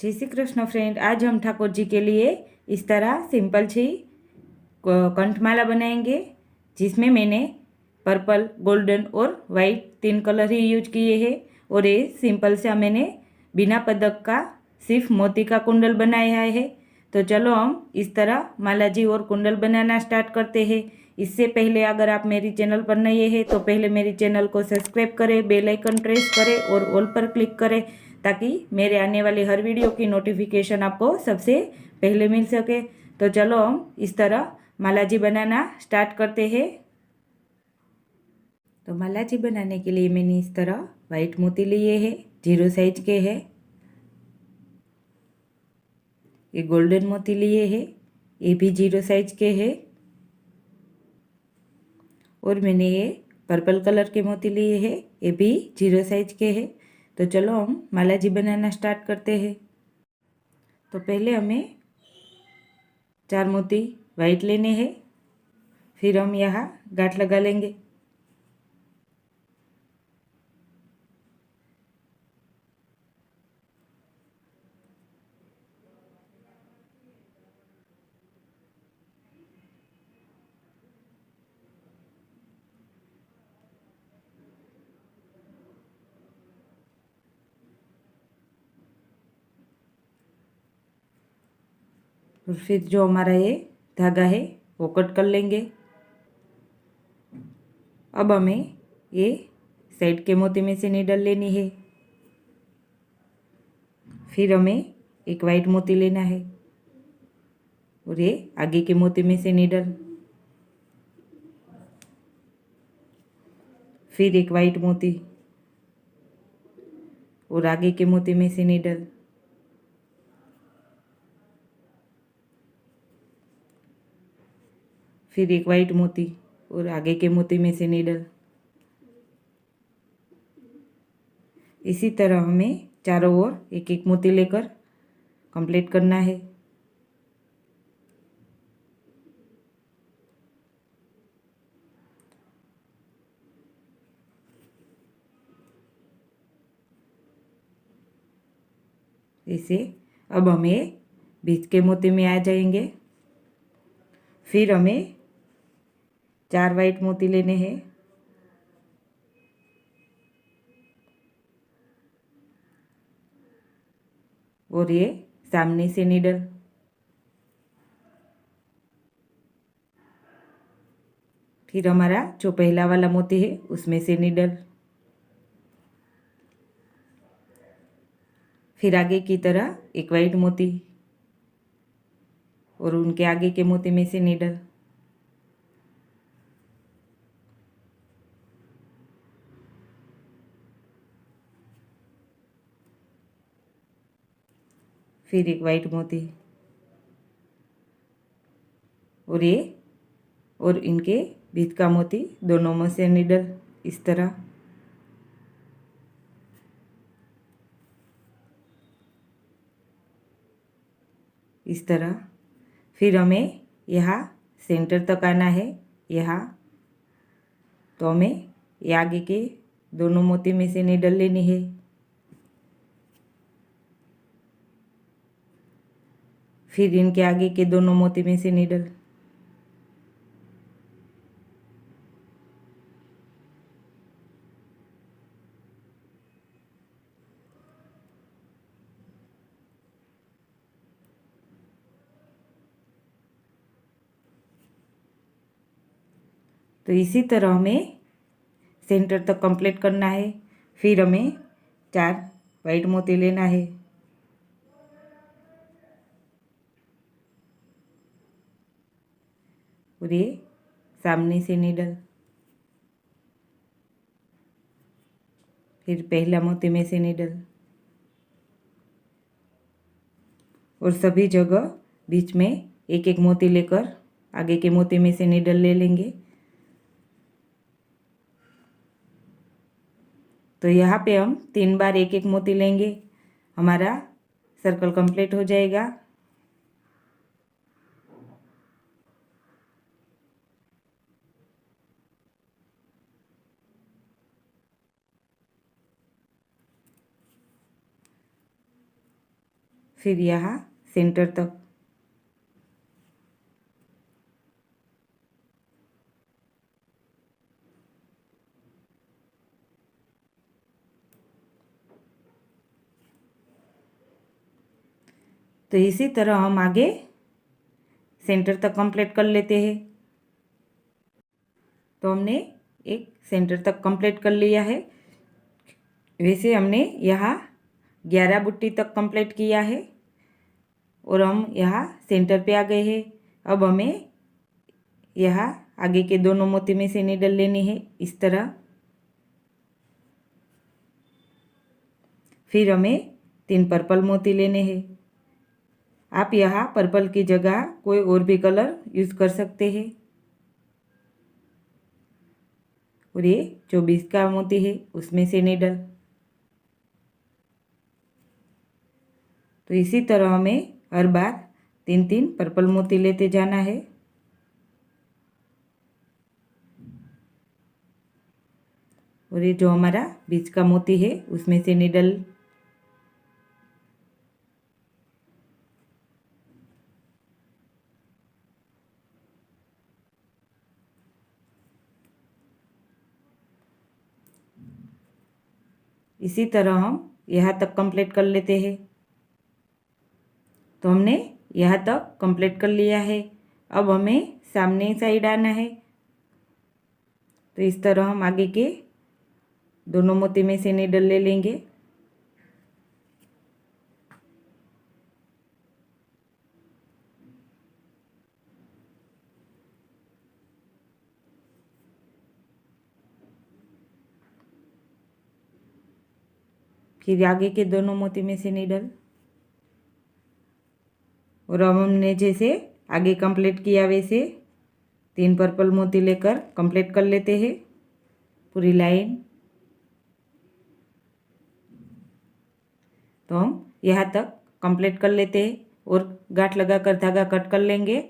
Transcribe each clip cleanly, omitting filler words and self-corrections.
जय श्री कृष्ण फ्रेंड। आज हम ठाकुर जी के लिए इस तरह सिंपल सी कंठमाला बनाएंगे, जिसमें मैंने पर्पल, गोल्डन और वाइट 3 कलर ही यूज किए हैं। और ये सिंपल सा मैंने बिना पदक का सिर्फ मोती का कुंडल बनाया है। तो चलो हम इस तरह माला जी और कुंडल बनाना स्टार्ट करते हैं। इससे पहले अगर आप मेरी चैनल पर नए हैं तो पहले मेरी चैनल को सब्सक्राइब करें, बेल आइकन प्रेस करें और ऑल पर क्लिक करें, ताकि मेरे आने वाली हर वीडियो की नोटिफिकेशन आपको सबसे पहले मिल सके। तो चलो हम इस तरह माला जी बनाना स्टार्ट करते हैं। तो माला जी बनाने के लिए मैंने इस तरह वाइट मोती लिए हैं, 0 साइज के हैं। ये गोल्डन मोती लिए हैं, ये भी 0 साइज के हैं। और मैंने ये पर्पल कलर के मोती लिए हैं, ये भी 0 साइज के हैं। तो चलो हम माला जी बनाना स्टार्ट करते हैं। तो पहले हमें 4 मोती वाइट लेने हैं, फिर हम यहाँ गांठ लगा लेंगे। और फिर जो हमारा ये धागा है वो कट कर लेंगे। अब हमें ये साइड के मोती में से नीडल लेनी है। फिर हमें एक वाइट मोती लेना है और ये आगे के मोती में से नीडल। फिर एक वाइट मोती और आगे के मोती में से नीडल। फिर एक वाइट मोती और आगे के मोती में से नीडल। इसी तरह हमें चारों ओर एक एक मोती लेकर कंप्लीट करना है। इसे अब हमें बीच के मोती में आ जाएंगे। फिर हमें 4 वाइट मोती लेने हैं और ये सामने से नीडल। फिर हमारा जो पहला वाला मोती है उसमें से नीडल। फिर आगे की तरह एक वाइट मोती और उनके आगे के मोती में से नीडल। फिर एक वाइट मोती और ये और इनके बीच का मोती दोनों में से नीडल। इस तरह इस तरह। फिर हमें यहाँ सेंटर तक आना है यहाँ। तो हमें ये आगे के दोनों मोती में से नीडल लेनी है। फिर इनके आगे के दोनों मोती में से नीडल। तो इसी तरह हमें सेंटर तक कंप्लीट करना है। फिर हमें 4 वाइट मोती लेना है और ये सामने से नीडल। फिर पहला मोती में से नीडल और सभी जगह बीच में एक एक मोती लेकर आगे के मोती में से नीडल ले लेंगे। तो यहाँ पे हम 3 बार एक एक मोती लेंगे, हमारा सर्कल कंप्लीट हो जाएगा। फिर यहाँ सेंटर तक। तो इसी तरह हम आगे सेंटर तक कंप्लीट कर लेते हैं। तो हमने एक सेंटर तक कंप्लीट कर लिया है। वैसे हमने यहाँ 11 बुट्टी तक कंप्लीट किया है और हम यहाँ सेंटर पे आ गए हैं। अब हमें यहाँ आगे के दोनों मोती में से नीडल लेनी है इस तरह। फिर हमें 3 पर्पल मोती लेने हैं। आप यहाँ पर्पल की जगह कोई और भी कलर यूज़ कर सकते हैं। और ये 24 का मोती है उसमें से नीडल। तो इसी तरह हमें हर बार 3-3 पर्पल मोती लेते जाना है। और ये जो हमारा बीच का मोती है उसमें से नीडल। इसी तरह हम यहाँ तक कंप्लीट कर लेते हैं। तो हमने यहाँ तक कंप्लीट कर लिया है। अब हमें सामने साइड आना है। तो इस तरह हम आगे के दोनों मोती में से नीडल ले लेंगे। फिर आगे के दोनों मोती में से नीडल। और अब हमने जैसे आगे कंप्लीट किया वैसे 3 पर्पल मोती लेकर कंप्लीट कर लेते हैं पूरी लाइन। तो हम यहाँ तक कंप्लीट कर लेते हैं और गांठ लगाकर धागा कट कर लेंगे।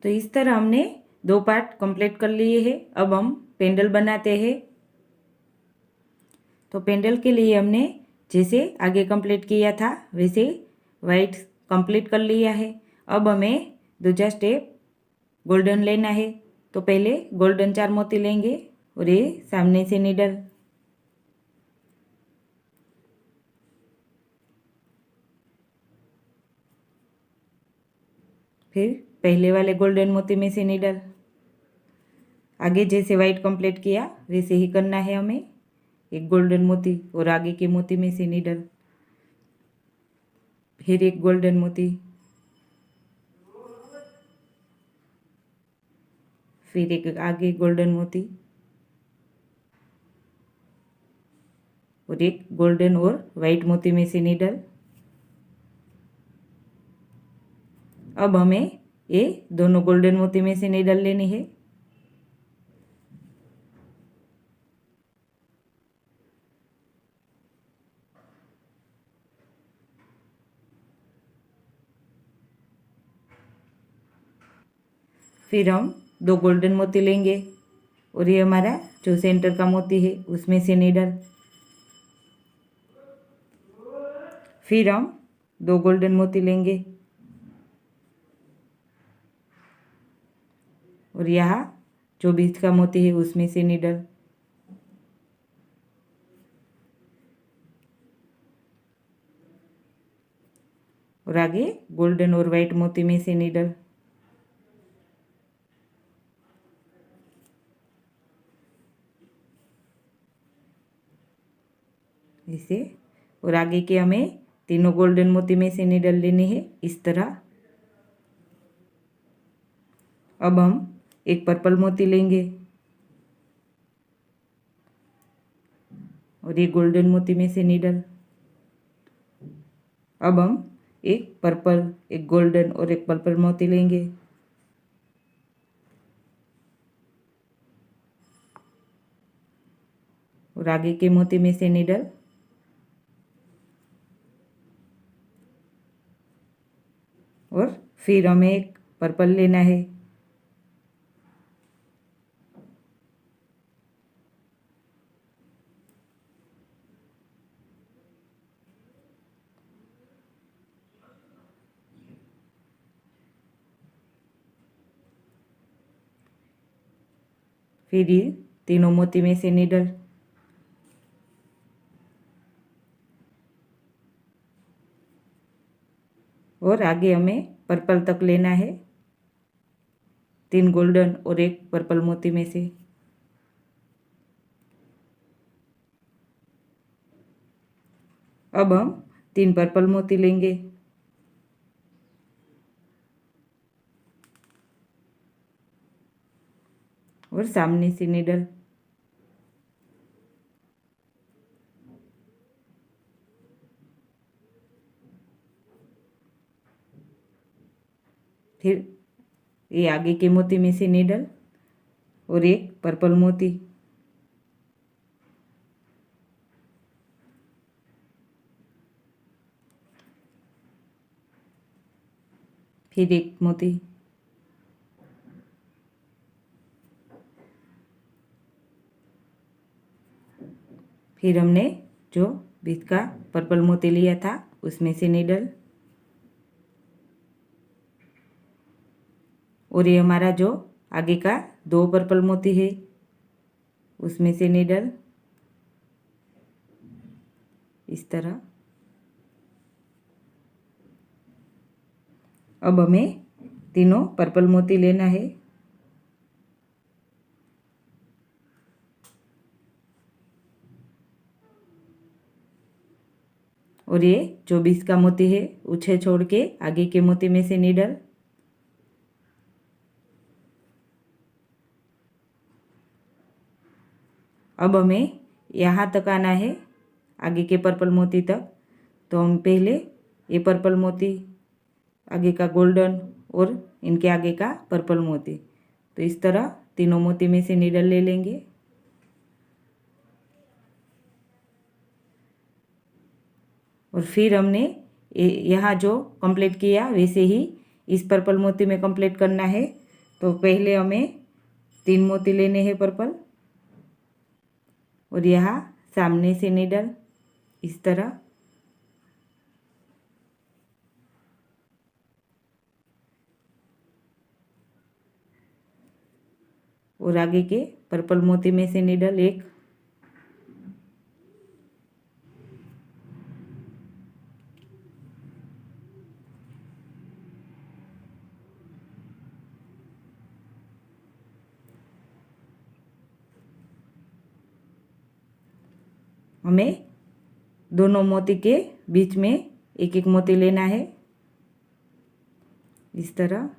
तो इस तरह हमने 2 पार्ट कंप्लीट कर लिए हैं। अब हम पेंडल बनाते हैं। तो पेंडल के लिए हमने जैसे आगे कंप्लीट किया था वैसे वाइट कंप्लीट कर लिया है। अब हमें दूसरा स्टेप गोल्डन लेना है। तो पहले गोल्डन 4 मोती लेंगे और ये सामने से नीडल। फिर पहले वाले गोल्डन मोती में से नीडल। आगे जैसे वाइट कंप्लीट किया वैसे ही करना है हमें। एक गोल्डन मोती और आगे के मोती में से नीडल। फिर एक गोल्डन मोती। फिर एक आगे गोल्डन मोती और एक गोल्डन और वाइट मोती में से नीडल। अब हमें ये दोनों गोल्डन मोती में से नीडल लेनी है। फिर हम 2 गोल्डन मोती लेंगे और ये हमारा जो सेंटर का मोती है उसमें से नीडल। फिर हम 2 गोल्डन मोती लेंगे और यहाँ जो बीच का मोती है उसमें से नीडल। और आगे गोल्डन और वाइट मोती में से नीडल। ऐसे। और आगे के हमें तीनों गोल्डन मोती में से नीडल लेनी है इस तरह। अब हम एक पर्पल मोती लेंगे और एक गोल्डन मोती में से नीडल। अब हम एक पर्पल, एक गोल्डन और एक पर्पल मोती लेंगे और आगे के मोती में से नीडल। और फिर हमें एक पर्पल लेना है। फिर ये तीनों मोती में से नीडल और आगे हमें पर्पल तक लेना है, 3 गोल्डन और 1 पर्पल मोती में से। अब हम 3 पर्पल मोती लेंगे और सामने से नीडल, फिर ये आगे के मोती में से नीडल और 1 पर्पल मोती, फिर 1 मोती, फिर हमने जो बीच का पर्पल मोती लिया था उसमें से नीडल और ये हमारा जो आगे का 2 पर्पल मोती है उसमें से नीडल इस तरह। अब हमें तीनों पर्पल मोती लेना है और ये जो बीच का मोती है उसे छोड़ के आगे के मोती में से नीडल, अब हमें यहाँ तक आना है आगे के पर्पल मोती तक। तो हम पहले ये पर्पल मोती, आगे का गोल्डन और इनके आगे का पर्पल मोती, तो इस तरह तीनों मोती में से नीडल ले लेंगे और फिर हमने यहाँ जो कंप्लीट किया वैसे ही इस पर्पल मोती में कंप्लीट करना है। तो पहले हमें 3 मोती लेने हैं पर्पल और यहाँ सामने से नीडल इस तरह, और आगे के पर्पल मोती में से नीडल 1, हमें दोनों मोती के बीच में 1-1 मोती लेना है इस तरह।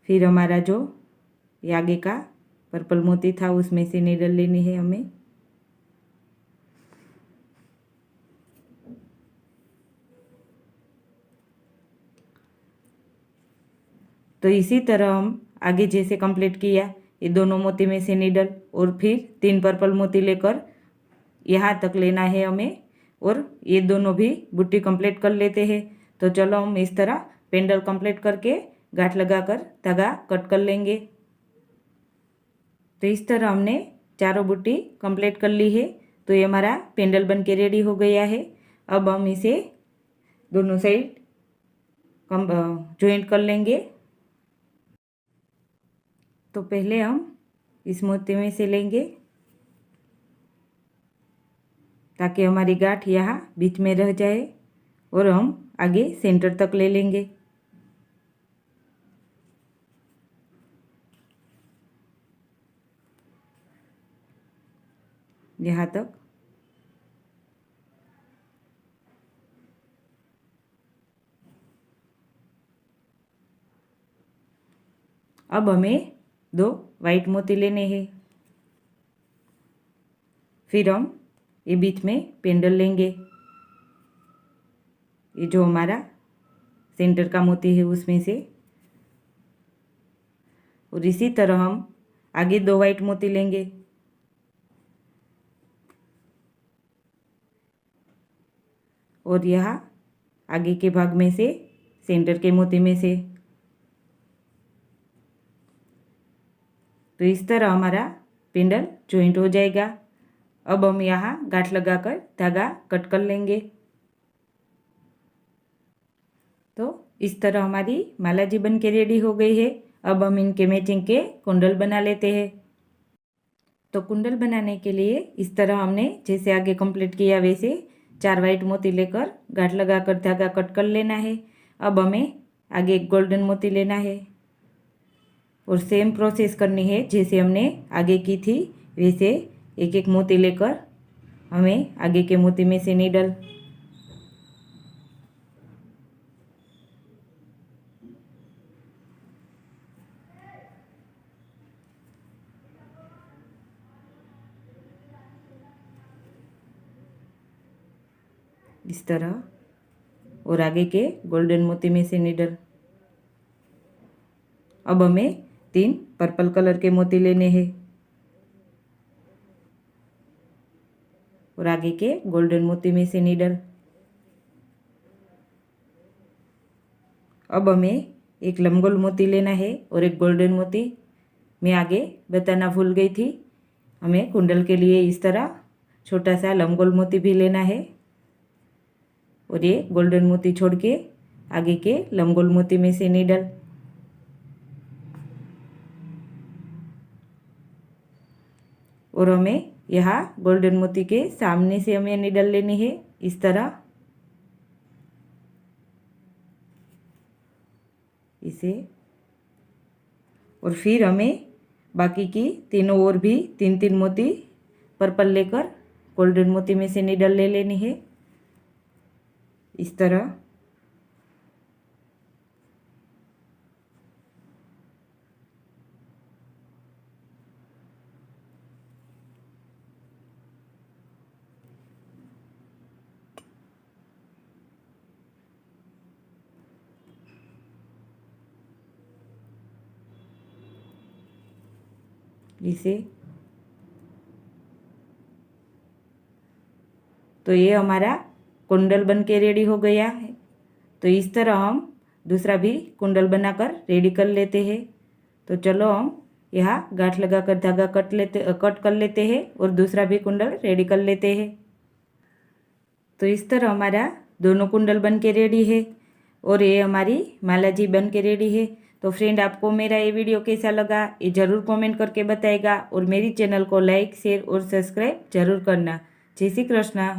फिर हमारा जो ये आगे का पर्पल मोती था उसमें से नीडल लेनी है हमें, तो इसी तरह हम आगे जैसे कंप्लीट किया ये दोनों मोती में से नीडल और फिर 3 पर्पल मोती लेकर यहाँ तक लेना है हमें और ये दोनों भी बुट्टी कंप्लीट कर लेते हैं। तो चलो हम इस तरह पेंडल कंप्लीट करके गांठ लगाकर धागा कट कर लेंगे। तो इस तरह हमने चारों बुट्टी कंप्लीट कर ली है। तो ये हमारा पेंडल बन के रेडी हो गया है। अब हम इसे दोनों साइड जॉइंट कर लेंगे। तो पहले हम इस मोती में से लेंगे ताकि हमारी गांठ यहाँ बीच में रह जाए और हम आगे सेंटर तक ले लेंगे। यहाँ तक। अब हमें 2 वाइट मोती लेने हैं। फिर हम ये बीच में पेंडल लेंगे, ये जो हमारा सेंटर का मोती है उसमें से, और इसी तरह हम आगे 2 वाइट मोती लेंगे और यहाँ आगे के भाग में से सेंटर के मोती में से। तो इस तरह हमारा पेंडल जॉइंट हो जाएगा। अब हम यहाँ गांठ लगाकर धागा कट कर लेंगे। तो इस तरह हमारी माला जी बन के रेडी हो गई है। अब हम इनके मैचिंग के कुंडल बना लेते हैं। तो कुंडल बनाने के लिए इस तरह हमने जैसे आगे कंप्लीट किया वैसे 4 वाइट मोती लेकर गांठ लगाकर धागा कट कर लेना है। अब हमें आगे एक गोल्डन मोती लेना है और सेम प्रोसेस करनी है जैसे हमने आगे की थी वैसे एक एक मोती लेकर हमें आगे के मोती में से नीडल इस तरह और आगे के गोल्डन मोती में से नीडल। अब हमें 3 पर्पल कलर के मोती लेने हैं और आगे के गोल्डन मोती में से नीडल। अब हमें एक लंबगोल मोती लेना है और एक गोल्डन मोती। मैं आगे बताना भूल गई थी, हमें कुंडल के लिए इस तरह छोटा सा लंबगोल मोती भी लेना है और ये गोल्डन मोती छोड़ के आगे के लंबगोल मोती में से नीडल। और हमें यहाँ गोल्डन मोती के सामने से हमें नीडल लेनी है इस तरह, इसे। और फिर हमें बाकी की तीनों ओर भी 3-3 मोती पर्पल लेकर गोल्डन मोती में से नीडल ले लेनी है इस तरह। इसे तो ये हमारा कुंडल बन के रेडी हो गया है। तो इस तरह हम दूसरा भी कुंडल बनाकर रेडी कर लेते हैं। तो चलो हम यहाँ गांठ लगाकर धागा कट कर लेते हैं और दूसरा भी कुंडल रेडी कर लेते हैं। तो इस तरह हमारा दोनों कुंडल बन के रेडी है और ये हमारी माला जी बन के रेडी है। तो फ्रेंड, आपको मेरा ये वीडियो कैसा लगा ये ज़रूर कमेंट करके बताएगा और मेरी चैनल को लाइक, शेयर और सब्सक्राइब जरूर करना। जय श्री कृष्ण।